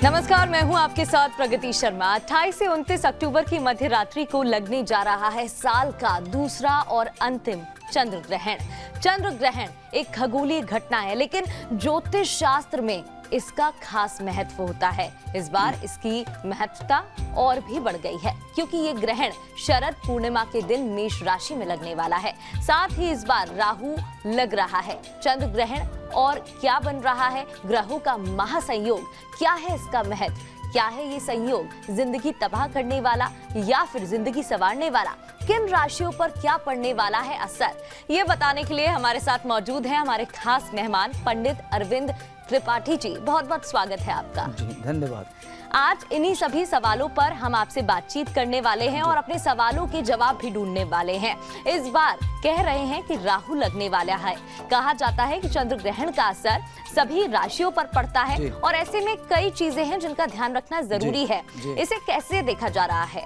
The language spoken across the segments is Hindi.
नमस्कार, मैं हूं आपके साथ प्रगति शर्मा। 28 से 29 अक्टूबर की मध्य रात्रि को लगने जा रहा है साल का दूसरा और अंतिम चंद्र ग्रहण। चंद्र ग्रहण एक खगोलीय घटना है, लेकिन ज्योतिष शास्त्र में इसका खास महत्व होता है। इस बार इसकी महत्वता और भी बढ़ गई है, क्योंकि ये ग्रहण शरद पूर्णिमा के दिन मेष राशि में लगने वाला है। साथ ही इस बार राहु लग रहा है। चंद्र ग्रहण और क्या बन रहा है, ग्रहों का महासंयोग, क्या है इसका महत्व, क्या है ये संयोग जिंदगी तबाह करने वाला या फिर जिंदगी संवारने वाला, किन राशियों पर क्या पड़ने वाला है असर, ये बताने के लिए हमारे साथ मौजूद हैं हमारे खास मेहमान पंडित अरविंद त्रिपाठी जी। बहुत बहुत स्वागत है आपका। धन्यवाद। आज इन्हीं सभी सवालों पर हम आपसे बातचीत करने वाले हैं और अपने सवालों के जवाब भी ढूंढने वाले हैं। इस बार कह रहे हैं कि राहु लगने वाला है। कहा जाता है कि चंद्र ग्रहण का असर सभी राशियों पर पड़ता है और ऐसे में कई चीजें हैं जिनका ध्यान रखना जरूरी है। इसे कैसे देखा जा रहा है?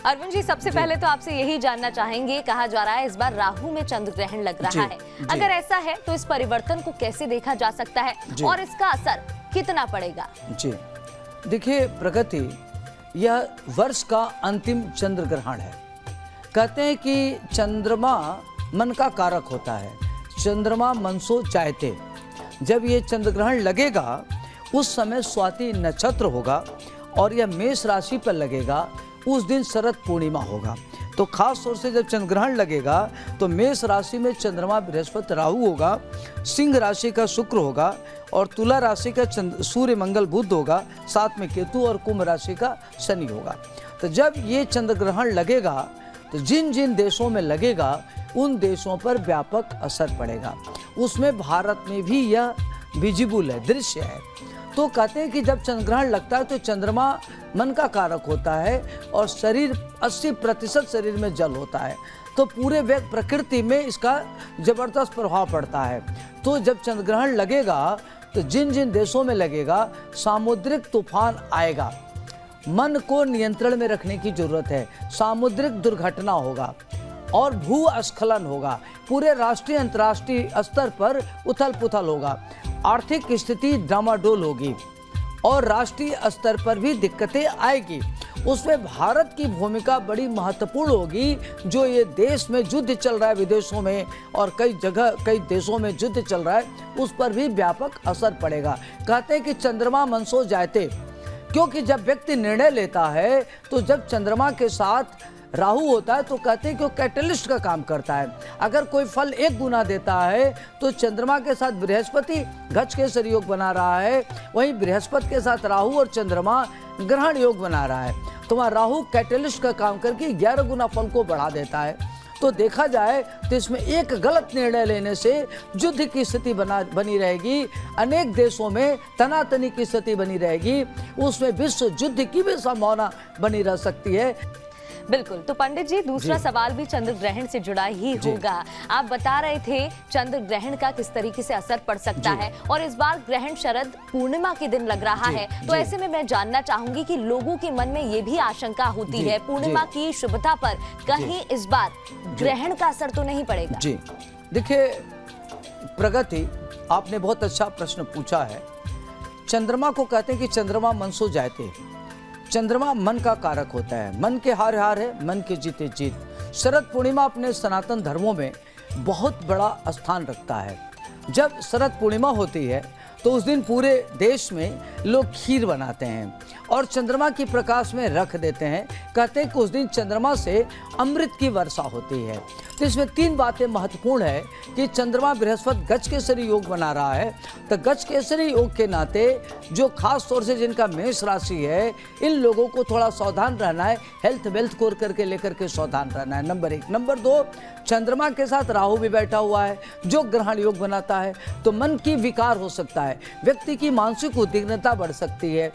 अरविंद जी, सबसे पहले तो आपसे यही जानना चाहेंगे, कहा जा रहा है इस बार राहु में चंद्र ग्रहण लग रहा है। अगर ऐसा है तो इस परिवर्तन को कैसे देखा जा सकता है और इसका असर कितना पड़ेगा? जी देखिए प्रगति, यह वर्ष का अंतिम चंद्र ग्रहण है। कहते हैं कि चंद्रमा मन का कारक होता है, चंद्रमा मन सो चाहते। जब ये चंद्र ग्रहण लगेगा उस समय स्वाति नक्षत्र होगा और यह मेष राशि पर लगेगा। उस दिन शरद पूर्णिमा होगा, तो खास तौर से जब चंद्र ग्रहण लगेगा तो मेष राशि में चंद्रमा बृहस्पति राहु होगा, सिंह राशि का शुक्र होगा और तुला राशि का सूर्य मंगल बुध होगा, साथ में केतु और कुंभ राशि का शनि होगा। तो जब ये चंद्र ग्रहण लगेगा तो जिन जिन देशों में लगेगा उन देशों पर व्यापक असर पड़ेगा। उसमें भारत में भी यह विजिबल है, दृश्य है। तो कहते हैं कि जब चंद्र ग्रहण लगता है तो चंद्रमा मन का कारक होता है और शरीर 80% शरीर में जल होता है, तो पूरे प्रकृति में इसका जबरदस्त प्रभाव पड़ता है। तो जब चंद्र ग्रहण लगेगा तो जिन जिन देशों में लगेगा सामुद्रिक तूफान आएगा। मन को नियंत्रण में रखने की जरूरत है। सामुद्रिक दुर्घटना होगा और भूस्खलन होगा। पूरे राष्ट्रीय अंतर्राष्ट्रीय स्तर पर उथल पुथल होगा। आर्थिक स्थिति डामाडोल होगी और राष्ट्रीय स्तर पर भी दिक्कतें आएगी। उसमें भारत की भूमिका बड़ी महत्वपूर्ण होगी। जो ये देश में युद्ध चल रहा है विदेशों में और कई जगह कई देशों में युद्ध चल रहा है, उस पर भी व्यापक असर पड़ेगा। कहते हैं कि चंद्रमा मन सो जाते, क्योंकि जब व्यक्ति निर्णय लेता है तो जब चंद्रमा के साथ राहु होता है तो कहते हैं कि वो कैटलिस्ट का काम करता है। अगर कोई फल 1 गुना देता है तो चंद्रमा के साथ बृहस्पति गज केसरी योग बना रहा है, वहीं बृहस्पति के साथ राहु और चंद्रमा ग्रहण योग बना रहा है। तो वहाँ राहु कैटलिस्ट का काम करके 11 गुना फल को बढ़ा देता है। तो देखा जाए तो इसमें एक गलत निर्णय लेने से युद्ध की स्थिति बनी रहेगी। अनेक देशों में तनातनी की स्थिति बनी रहेगी। उसमें विश्व युद्ध की भी संभावना बनी रह सकती है। बिल्कुल। तो पंडित जी, दूसरा सवाल भी चंद्र ग्रहण से जुड़ा ही होगा। आप बता रहे थे चंद्र ग्रहण का किस तरीके से असर पड़ सकता है और इस बार ग्रहण शरद पूर्णिमा के दिन लग रहा है। तो ऐसे में मैं जानना चाहूंगी कि लोगों के मन में ये भी आशंका होती है पूर्णिमा की शुभता पर कहीं इस बार ग्रहण का असर तो नहीं पड़ेगा? जी देखिए प्रगति, आपने बहुत अच्छा प्रश्न पूछा है। चंद्रमा को कहते हैं कि चंद्रमा मन सो जाते। चंद्रमा मन का कारक होता है, मन के हार हार है, मन के जीते जीत। शरद पूर्णिमा अपने सनातन धर्मों में बहुत बड़ा स्थान रखता है। जब शरद पूर्णिमा होती है तो उस दिन पूरे देश में लोग खीर बनाते हैं और चंद्रमा की प्रकाश में रख देते हैं। कहते हैं कि उस दिन चंद्रमा से अमृत की वर्षा होती है। तो इसमें 3 बातें महत्वपूर्ण है कि चंद्रमा बृहस्पति गज केसरी योग बना रहा है। तो गज केसरी योग के नाते जो खास तौर से जिनका मेष राशि है, इन लोगों को थोड़ा सावधान रहना है। हेल्थ वेल्थ को करके लेकर के सावधान रहना है, नंबर 1। नंबर 2, चंद्रमा के साथ राहु भी बैठा हुआ है जो ग्रहण योग बनाता है, तो मन की विकार हो सकता है, व्यक्ति की मानसिक उद्विग्नता बढ़ सकती है,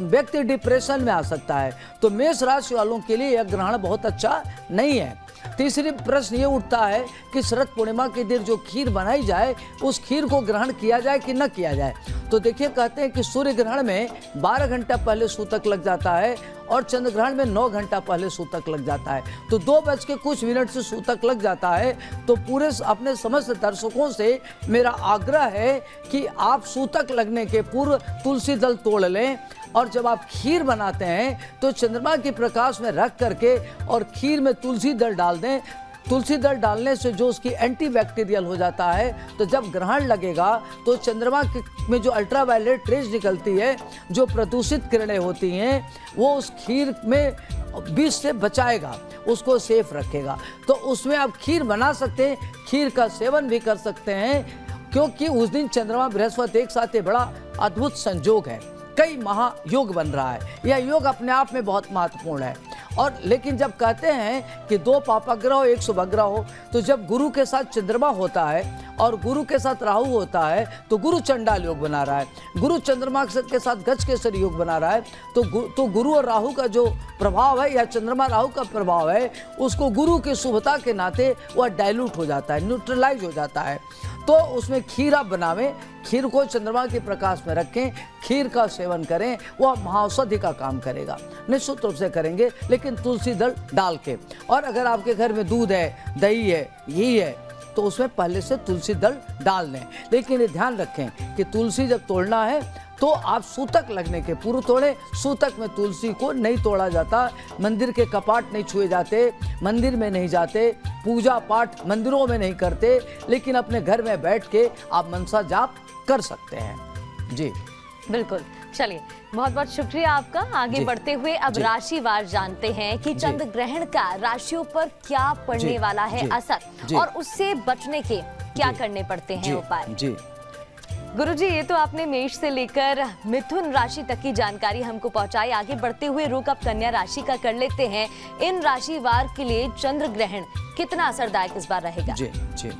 व्यक्ति डिप्रेशन में आ सकता है। तो मेष राशि वालों के लिए यह ग्रहण बहुत अच्छा नहीं है। तीसरी प्रश्न ये उठता है कि शरद पूर्णिमा के दिन जो खीर बनाई जाए उस खीर को ग्रहण किया जाए कि न किया जाए। तो देखिए कहते हैं कि सूर्य ग्रहण में 12 घंटा पहले सूतक लग जाता है और चंद्र ग्रहण में 9 घंटा पहले सूतक लग जाता है, तो 2 बज के कुछ मिनट से सूतक लग जाता है। तो पूरे अपने समस्त दर्शकों से मेरा आग्रह है कि आप सूतक लगने के पूर्व तुलसी दल तोड़ लें, और जब आप खीर बनाते हैं तो चंद्रमा के प्रकाश में रख करके और खीर में तुलसी दल डाल दें। तुलसी दल डालने से जो उसकी एंटीबैक्टीरियल हो जाता है, तो जब ग्रहण लगेगा तो चंद्रमा में जो अल्ट्रावायलेट रेज निकलती है, जो प्रदूषित किरणें होती हैं, वो उस खीर में विष से बचाएगा, उसको सेफ रखेगा। तो उसमें आप खीर बना सकते हैं, खीर का सेवन भी कर सकते हैं, क्योंकि उस दिन चंद्रमा बृहस्पति एक साथ, ये बड़ा अद्भुत संयोग है, कई महायोग बन रहा है। यह योग अपने आप में बहुत महत्वपूर्ण है। और लेकिन जब कहते हैं कि 2 पापाग्रह हो 1 शुभग्रह हो, तो जब गुरु के साथ चंद्रमा होता है और गुरु के साथ राहु होता है तो गुरु चंडाल योग बना रहा है, गुरु चंद्रमा के साथ गज केसरी योग बना रहा है, तो गुरु और राहु का जो प्रभाव है या चंद्रमा राहु का प्रभाव है, उसको गुरु की शुभता के नाते वह डाइल्यूट हो जाता है, न्यूट्रलाइज हो जाता है। तो उसमें खीर आप बनावें, खीर को चंद्रमा के प्रकाश में रखें, खीर का सेवन करें, वह महाऔषधि का काम करेगा, निश्चित रूप से करेंगे, लेकिन तुलसी दल डाल के। और अगर आपके घर में दूध है, दही है, घी है, तो उसमें पहले से तुलसी दल डाल लें। लेकिन ये ध्यान रखें कि तुलसी जब तोड़ना है तो आप सूतक लगने के पूर्व तोड़ें। सूतक में तुलसी को नहीं तोड़ा जाता, मंदिर के कपाट नहीं छुए जाते, मंदिर में नहीं जाते, पूजा पाठ मंदिरों में नहीं करते, लेकिन अपने घर में बैठ के आप मनसा जाप कर सकते हैं। जी बिल्कुल। चलिए, बहुत बहुत शुक्रिया आपका। आगे बढ़ते हुए अब राशिवार जानते हैं कि चंद्र ग्रहण का राशियों पर क्या पड़ने वाला है असर, और उससे बचने के क्या करने पड़ते हैं उपाय। जी गुरुजी, ये तो आपने मेष से लेकर मिथुन राशि तक की जानकारी हमको पहुंचाई। आगे बढ़ते हुए रुख अब कन्या राशि का कर लेते हैं। इन राशिवार के लिए चंद्र ग्रहण कितना असरदायक इस बार रहेगा? जी जी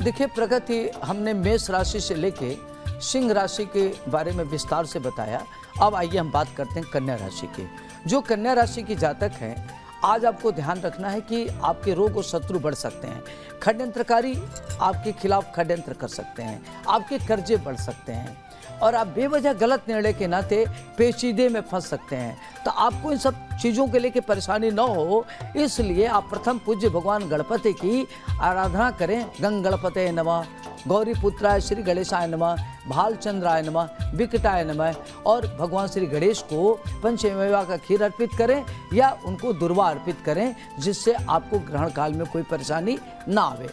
देखिए प्रगति, हमने मेष राशि से लेके सिंह राशि के बारे में विस्तार से बताया। अब आइए हम बात करते हैं कन्या राशि की। जो कन्या राशि की जातक हैं, आज आपको ध्यान रखना है कि आपके रोग और शत्रु बढ़ सकते हैं, षड्यंत्रकारी आपके खिलाफ षड्यंत्र कर सकते हैं, आपके कर्जे बढ़ सकते हैं, और आप बेवजह गलत निर्णय के नाते पेचीदे में फंस सकते हैं। तो आपको इन सब चीज़ों के लेके परेशानी न हो, इसलिए आप प्रथम पूज्य भगवान गणपति की आराधना करें। गंग गणपते नमः, गौरी पुत्राय श्री गणेशाय नमः, भालचंद्राय नमः, विकटाय नमः, और भगवान श्री गणेश को पंचमेवा का खीर अर्पित करें या उनको दुर्वा अर्पित करें, जिससे आपको ग्रहण काल में कोई परेशानी ना आवे।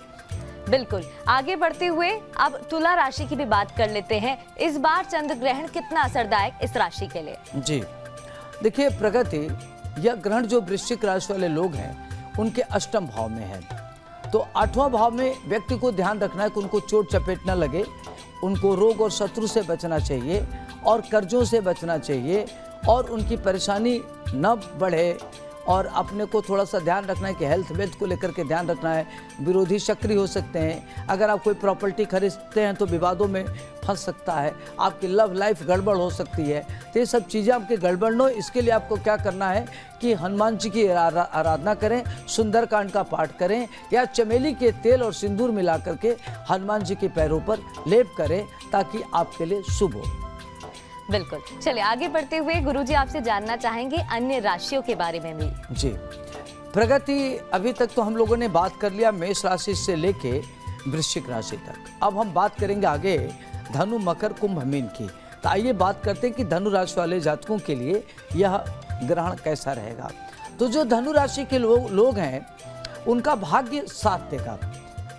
बिल्कुल। आगे बढ़ते हुए अब तुला राशि की भी बात कर लेते हैं। इस बार चंद्र ग्रहण कितना असरदायक इस राशि के लिए? जी देखिए प्रगति, यह ग्रहण जो वृश्चिक राशि वाले लोग हैं उनके अष्टम भाव में है, तो 8वां भाव में व्यक्ति को ध्यान रखना है कि उनको चोट चपेट न लगे, उनको रोग और शत्रु से बचना चाहिए और कर्जों से बचना चाहिए, और उनकी परेशानी न बढ़े, और अपने को थोड़ा सा ध्यान रखना है कि हेल्थ वेल्थ को लेकर के ध्यान रखना है। विरोधी सक्रिय हो सकते हैं, अगर आप कोई प्रॉपर्टी खरीदते हैं तो विवादों में फंस सकता है, आपकी लव लाइफ गड़बड़ हो सकती है। तो ये सब चीज़ें आपके गड़बड़ न हो, इसके लिए आपको क्या करना है कि हनुमान जी की आराधना करें, सुंदरकांड का पाठ करें, या चमेली के तेल और सिंदूर मिला करके हनुमान जी के पैरों पर लेप करें, ताकि आपके लिए शुभ हो। बिल्कुल। चलिए आगे बढ़ते हुए गुरुजी आपसे जानना चाहेंगे अन्य राशियों के बारे में भी। जी प्रगति, अभी तक तो हम लोगों ने बात कर लिया मेष राशि से लेके वृश्चिक राशि तक। अब हम बात करेंगे आगे धनु, मकर, कुंभ, मीन की। तो आइए बात करते हैं कि धनु राशि वाले जातकों के लिए यह ग्रहण कैसा रहेगा। तो जो धनु राशि के लोग हैं उनका भाग्य साथ देगा,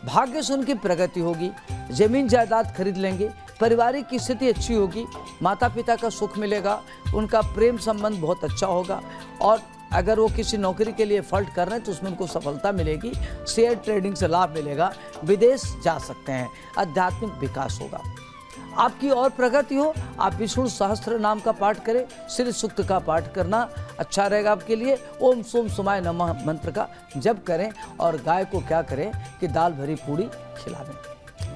भाग्य से उनकी प्रगति होगी, जमीन जायदाद खरीद लेंगे, पारिवारिक की स्थिति अच्छी होगी, माता पिता का सुख मिलेगा, उनका प्रेम संबंध बहुत अच्छा होगा, और अगर वो किसी नौकरी के लिए एफर्ट कर रहे हैं तो उसमें उनको सफलता मिलेगी, शेयर ट्रेडिंग से लाभ मिलेगा, विदेश जा सकते हैं, आध्यात्मिक विकास होगा, आपकी और प्रगति हो। आप विष्णु सहस्त्र नाम का पाठ करें, श्री सूक्त का पाठ करना अच्छा रहेगा आपके लिए। ओम सोम सुमाय नमः मंत्र का जप करें, और गाय को क्या करें कि दाल भरी पूड़ी खिलावें।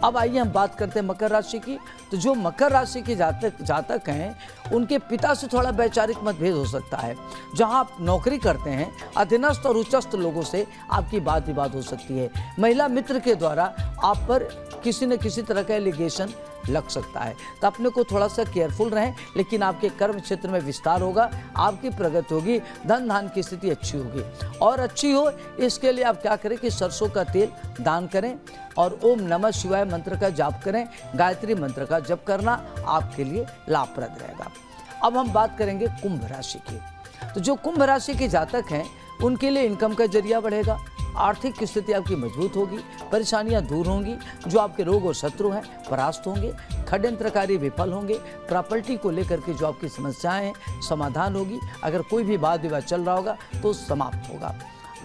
अब आइए हम बात करते हैं मकर राशि की। तो जो मकर राशि के जातक हैं उनके पिता से थोड़ा वैचारिक मतभेद हो सकता है। जहां आप नौकरी करते हैं, अधीनस्थ और उच्चस्थ लोगों से आपकी बात विवाद हो सकती है। महिला मित्र के द्वारा आप पर किसी न किसी तरह का एलिगेशन लग सकता है, तो अपने को थोड़ा सा केयरफुल रहें। लेकिन आपके कर्म क्षेत्र में विस्तार होगा, आपकी प्रगति होगी, धन धान की स्थिति अच्छी होगी। और अच्छी हो इसके लिए आप क्या करें कि सरसों का तेल दान करें और ओम नमः शिवाय मंत्र का जाप करें। गायत्री मंत्र का जप करना आपके लिए लाभप्रद रहेगा। अब हम बात करेंगे कुंभ राशि की। तो जो कुंभ राशि के जातक हैं उनके लिए इनकम का जरिया बढ़ेगा, आर्थिक स्थिति आपकी मजबूत होगी, परेशानियां दूर होंगी, जो आपके रोग और शत्रु हैं परास्त होंगे, षड्यंत्रकारी विफल होंगे, प्रॉपर्टी को लेकर के जो आपकी समस्याएं हैं समाधान होगी। अगर कोई भी वाद विवाद चल रहा होगा तो समाप्त होगा।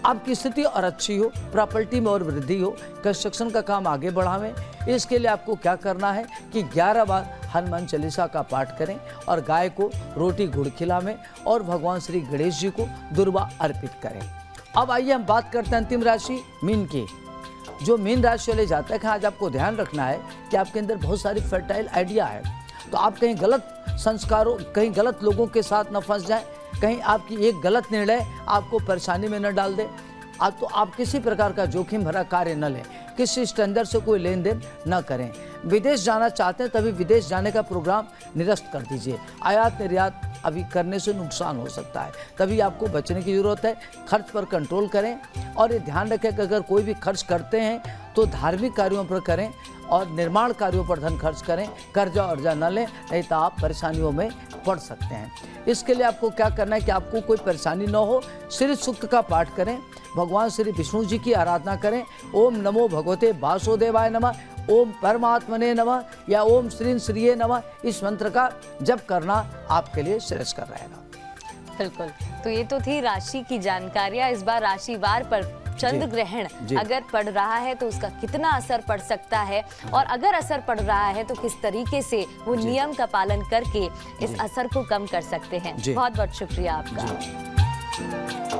आपकी स्थिति और अच्छी हो, प्रॉपर्टी में और वृद्धि हो, कंस्ट्रक्शन का काम आगे बढ़ावें। इसके लिए आपको क्या करना है कि 11 बार हनुमान चालीसा का पाठ करें और गाय को रोटी गुड़ खिलावें और भगवान श्री गणेश जी को दुर्वा अर्पित करें। अब आइए हम बात करते हैं अंतिम राशि मीन की। जो मीन राशि वाले जातक हैं, आज आपको ध्यान रखना है कि आपके अंदर बहुत सारी फर्टाइल आइडिया है। तो आप कहीं गलत संस्कारों, कहीं गलत लोगों के साथ न फंस जाएं, कहीं आपकी एक गलत निर्णय आपको परेशानी में न डाल दे। तो आप किसी प्रकार का जोखिम भरा कार्य न लें, किसी स्टैंडर्ड से कोई लेन देन न करें। विदेश जाना चाहते हैं तभी विदेश जाने का प्रोग्राम निरस्त कर दीजिए। आयात निर्यात अभी करने से नुकसान हो सकता है, तभी आपको बचने की जरूरत है। खर्च पर कंट्रोल करें और ये ध्यान रखें कि अगर कोई भी खर्च करते हैं तो धार्मिक कार्यों पर करें और निर्माण कार्यों पर धन खर्च करें। कर्जा अर्जा न लें, नहीं तो आप परेशानियों में पड़ सकते हैं। इसके लिए आपको क्या करना है कि आपको कोई परेशानी न हो, श्री सूक्त का पाठ करें, भगवान श्री विष्णु जी की आराधना करें। ओम नमो भगवते वासुदेवाय नमः, ओम परमात्मने नमः या ओम श्रीं श्रीये नमः, इस मंत्र का जप करना आपके लिए श्रेयस्कर रहेगा। बिल्कुल, तो ये तो थी राशि की जानकारियां। इस बार राशिवार पर चंद्र ग्रहण अगर पड़ रहा है तो उसका कितना असर पड़ सकता है, और अगर असर पड़ रहा है तो किस तरीके से वो नियम का पालन करके इस असर को कम कर सकते हैं। बहुत बहुत शुक्रिया आपका।